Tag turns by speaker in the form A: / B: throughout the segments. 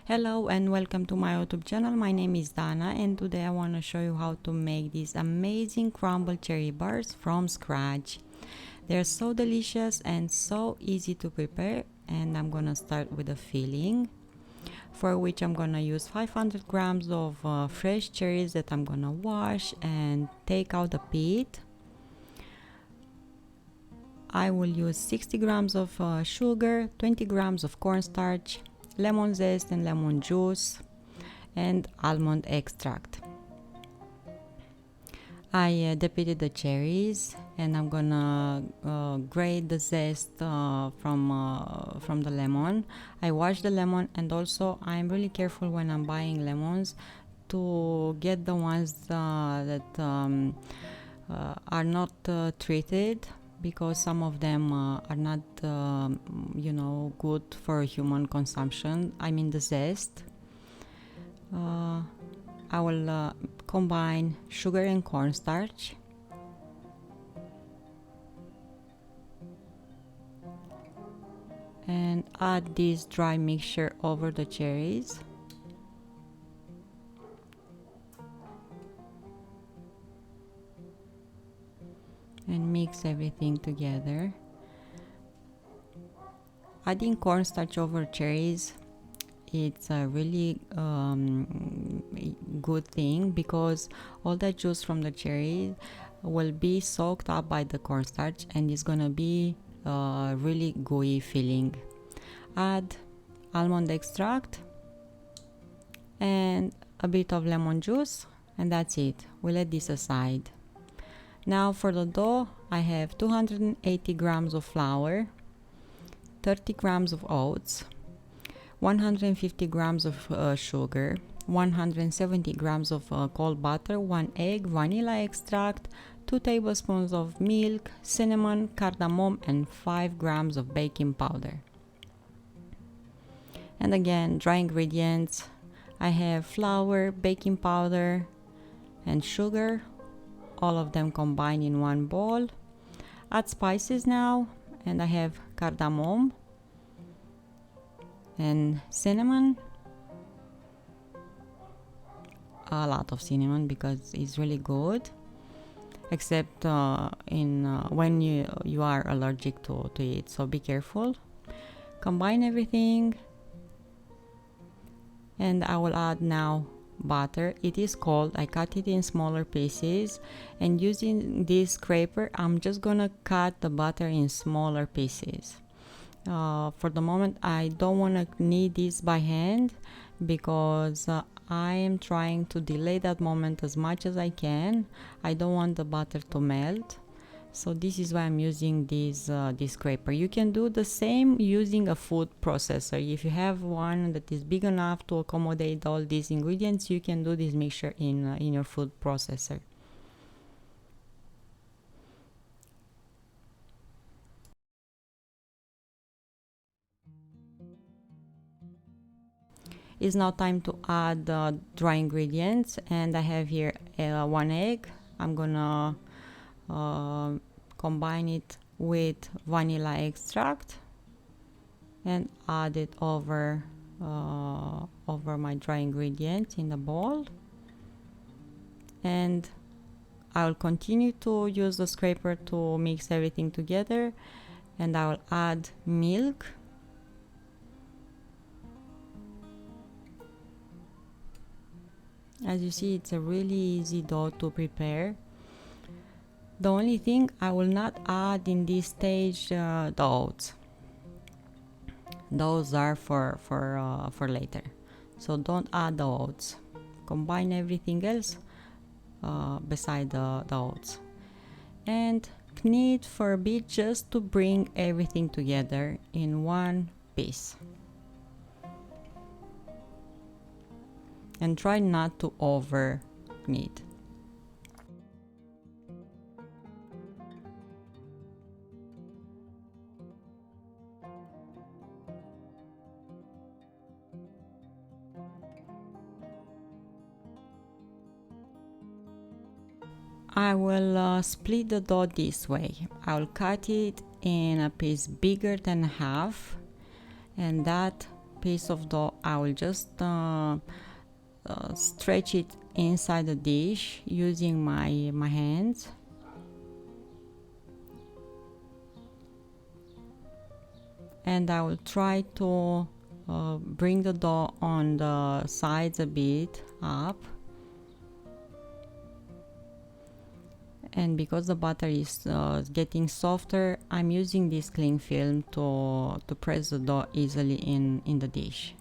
A: Hello and welcome to my YouTube channel. My name is Dana and today I want to show you how to make these amazing crumble cherry bars from scratch. They're so delicious and so easy to prepare, and I'm gonna start with the filling, for which I'm gonna use 500 grams of fresh cherries that I'm gonna wash and take out the pit. I will use 60 grams of sugar, 20 grams of cornstarch, lemon zest and lemon juice, and almond extract. I depleted the cherries and I'm gonna grate the zest from the lemon. I wash the lemon, and also I'm really careful when I'm buying lemons to get the ones that are not treated, because some of them are not good for human consumption. I mean the zest. I will combine sugar and cornstarch, and add this dry mixture over the cherries. And mix everything together. Adding cornstarch over cherries, it's a really good thing, because all the juice from the cherry will be soaked up by the cornstarch and it's gonna be really gooey feeling. Add almond extract and a bit of lemon juice, and that's it. We let this aside. Now for the dough, I have 280 grams of flour, 30 grams of oats, 150 grams of sugar, 170 grams of cold butter, 1 egg, vanilla extract, 2 tablespoons of milk, cinnamon, cardamom, and 5 grams of baking powder. And again, dry ingredients. I have flour, baking powder, and sugar, all of them combined in one bowl. Add spices now, and I have cardamom and cinnamon, a lot of cinnamon because it's really good, except when you are allergic to it, so be careful. Combine everything, and I will add now butter. It is cold. I cut it in smaller pieces, and using this scraper I'm just gonna cut the butter in smaller pieces. For the moment I don't want to knead this by hand, because I am trying to delay that moment as much as I can. I don't want the butter to melt, so this is why I'm using this scraper. You can do the same using a food processor. If you have one that is big enough to accommodate all these ingredients, you can do this mixture in your food processor. It's now time to add the dry ingredients, and I have here 1 egg. I'm gonna combine it with vanilla extract and add it over my dry ingredients in the bowl. And I'll continue to use the scraper to mix everything together, and I will add milk. As you see, it's a really easy dough to prepare. The only thing I will not add in this stage, the oats. Those are for later, so don't add the oats. Combine everything else beside the oats, and knead for a bit just to bring everything together in one piece. And try not to over knead. I will split the dough this way. I will cut it in a piece bigger than half, and that piece of dough, I will just stretch it inside the dish using my hands. And I will try to bring the dough on the sides a bit up. And because the butter is getting softer, I'm using this cling film to press the dough easily in the dish.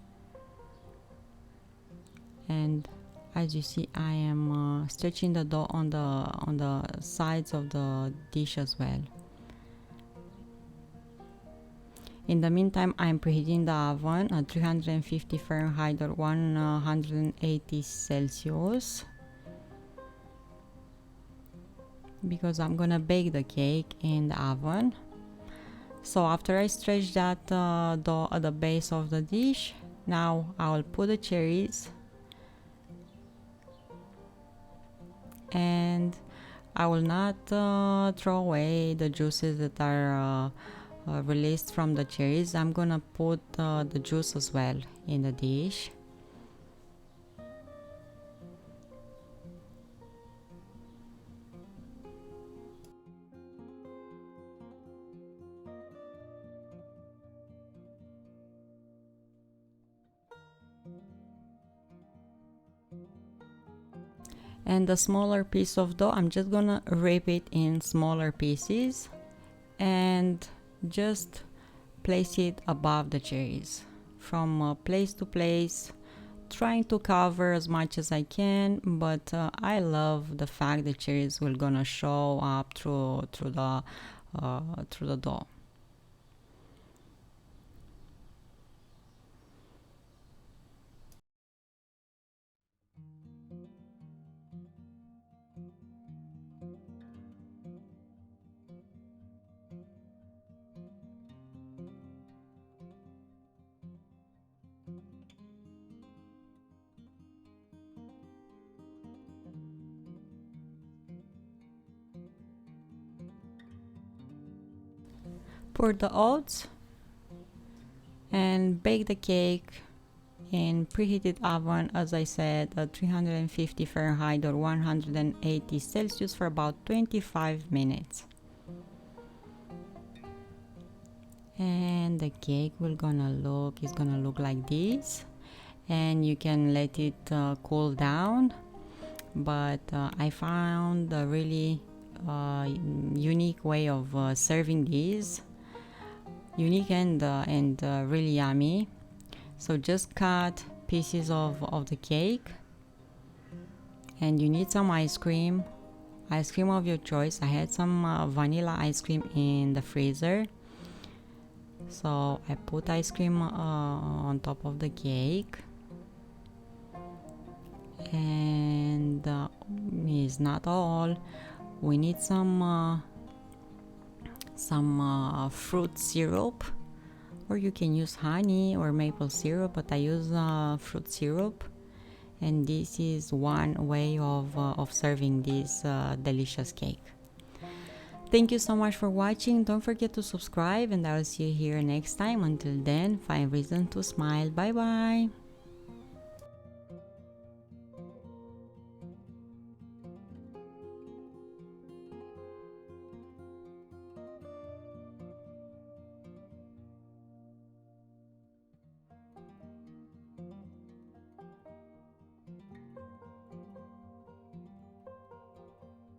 A: And as you see, I am stretching the dough on the sides of the dish as well. In the meantime, I'm preheating the oven at 350 Fahrenheit or 180 Celsius, because I'm gonna bake the cake in the oven. So after I stretch that dough at the base of the dish, now I will put the cherries, and I will not throw away the juices that are released from the cherries. I'm gonna put the juice as well in the dish. And the smaller piece of dough, I'm just gonna rip it in smaller pieces and just place it above the cherries from place to place, trying to cover as much as I can, but I love the fact the cherries will gonna show up through the dough. Pour the oats and bake the cake in preheated oven, as I said, at 350 Fahrenheit or 180 Celsius for about 25 minutes. And the cake is gonna look like this, and you can let it cool down. But I found a really unique way of serving these. Unique and really yummy. So just cut pieces of the cake, and you need some ice cream of your choice. I had some vanilla ice cream in the freezer, so I put ice cream on top of the cake. And is not all. We need some fruit syrup, or you can use honey or maple syrup, but I use fruit syrup. And this is one way of serving this delicious cake. Thank you so much for watching. Don't forget to subscribe, and I will see you here next time. Until then, find reason to smile. Bye bye.